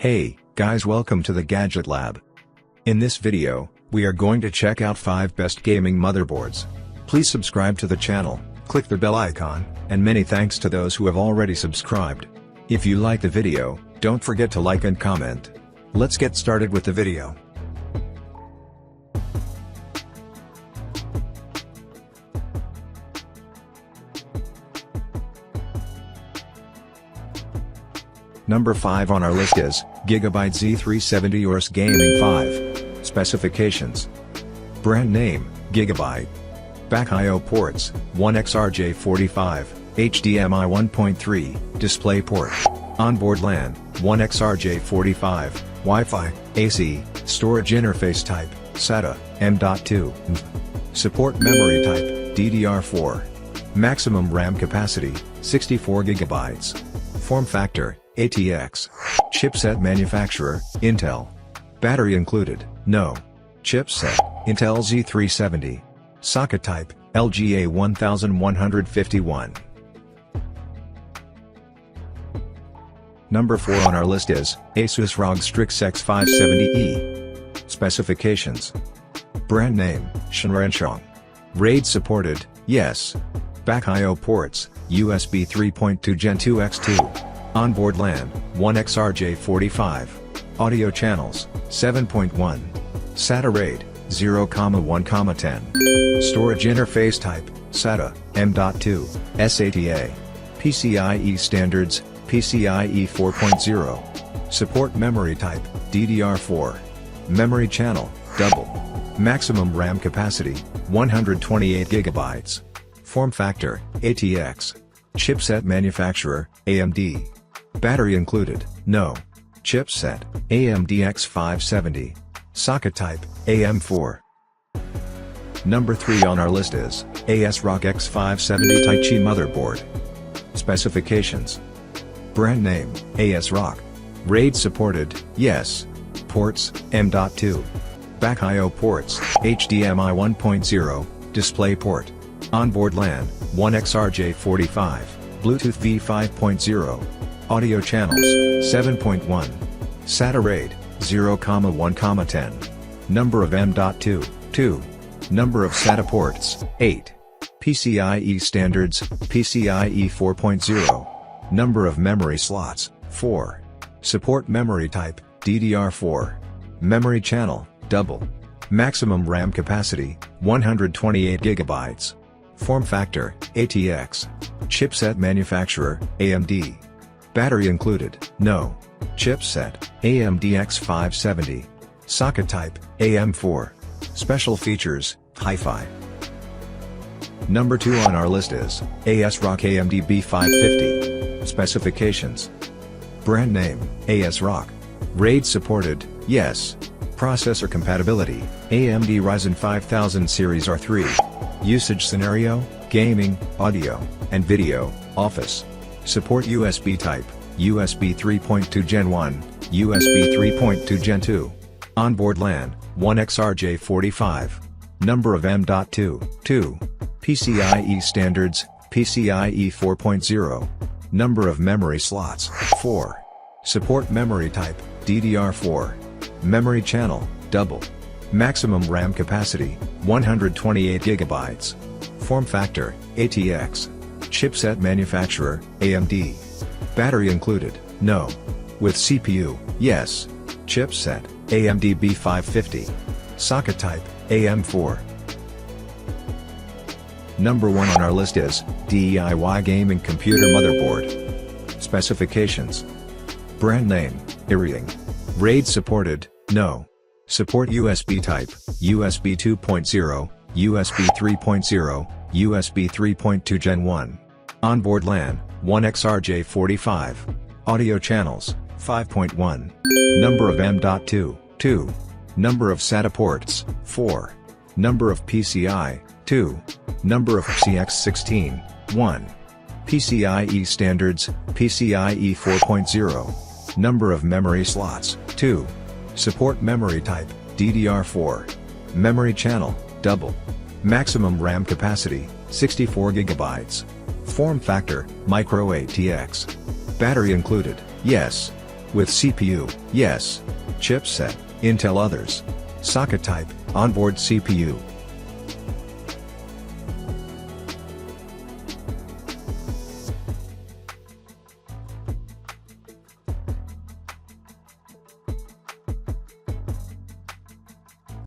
Hey, guys, welcome to the Gadget Lab. In this video, we are going to check out 5 best gaming motherboards. Please subscribe to the channel, click the bell icon, and many thanks to those who have already subscribed. If you like the video, don't forget to like and comment. Let's get started with the video. Number 5 on our list is Gigabyte Z370 ORS Gaming 5. Specifications. Brand name, Gigabyte. Back I/O ports, 1XRJ45, HDMI 1.3, DisplayPort. Onboard LAN, 1XRJ45, Wi-Fi, AC, storage interface type, SATA, M.2. Support memory type, DDR4. Maximum RAM capacity, 64 GB. Form factor, ATX. Chipset manufacturer, Intel. Battery included, no. Chipset, Intel Z370. Socket type, LGA 1151. Number 4 on our list is Asus ROG Strix X570-E. Specifications. Brand name, Shenrenshong. RAID supported, yes. Back I/O ports, USB 3.2 Gen 2 X2. Onboard LAN, 1XRJ45. Audio channels, 7.1. SATA RAID, 0,1,10. Storage interface type, SATA, M.2, SATA. PCIe standards, PCIe 4.0. Support memory type, DDR4. Memory channel, double. Maximum RAM capacity, 128 GB. Form factor, ATX. Chipset manufacturer, AMD. Battery included, no. Chipset, AMD X570. Socket type, AM4. Number 3 on our list is ROG X570 TAICHI motherboard. Specifications. Brand name, ROG. RAID supported, yes. Ports, M.2. Back I/O ports, HDMI 1.0, DisplayPort. Onboard LAN, 1XRJ45, Bluetooth V5.0. Audio channels, 7.1. SATA RAID, 0,1,10. Number of M.2, 2. Number of SATA ports, 8. PCIe standards, PCIe 4.0. Number of memory slots, 4. Support memory type, DDR4. Memory channel, double. Maximum RAM capacity, 128 GB. Form factor, ATX. Chipset manufacturer, AMD. Battery included, no. Chipset, AMD X570. Socket type, AM4. Special features, Hi-Fi. Number 2 on our list is ROG AMD B550. Specifications. Brand name, ROG. RAID supported, yes. Processor compatibility, AMD Ryzen 5000 series R3. Usage scenario, gaming, audio, and video, office. Support USB type, USB 3.2 Gen 1, USB 3.2 Gen 2. Onboard LAN, 1XRJ45. Number of M.2, 2. PCIe standards, PCIe 4.0. Number of memory slots, 4. Support memory type, DDR4. Memory channel, double. Maximum RAM capacity, 128 GB. Form factor, ATX. Chipset manufacturer, AMD. Battery included, no. With CPU, yes. Chipset, AMD B550. Socket type, AM4. Number 1 on our list is DIY Gaming Computer Motherboard. Specifications. Brand name, ROG. RAID supported, no. Support USB type, USB 2.0, USB 3.0, USB 3.2 Gen 1. Onboard LAN, 1XRJ45. Audio channels, 5.1. Number of M.2, 2. Number of SATA ports, 4. Number of PCI, 2. Number of CX16, 1. PCIe standards, PCIe 4.0. Number of memory slots, 2. Support memory type, DDR4. Memory channel, double. Maximum RAM capacity, 64 GB. Form factor, micro ATX. Battery included, yes. With CPU, yes. Chipset, Intel. Others. Socket type, onboard CPU.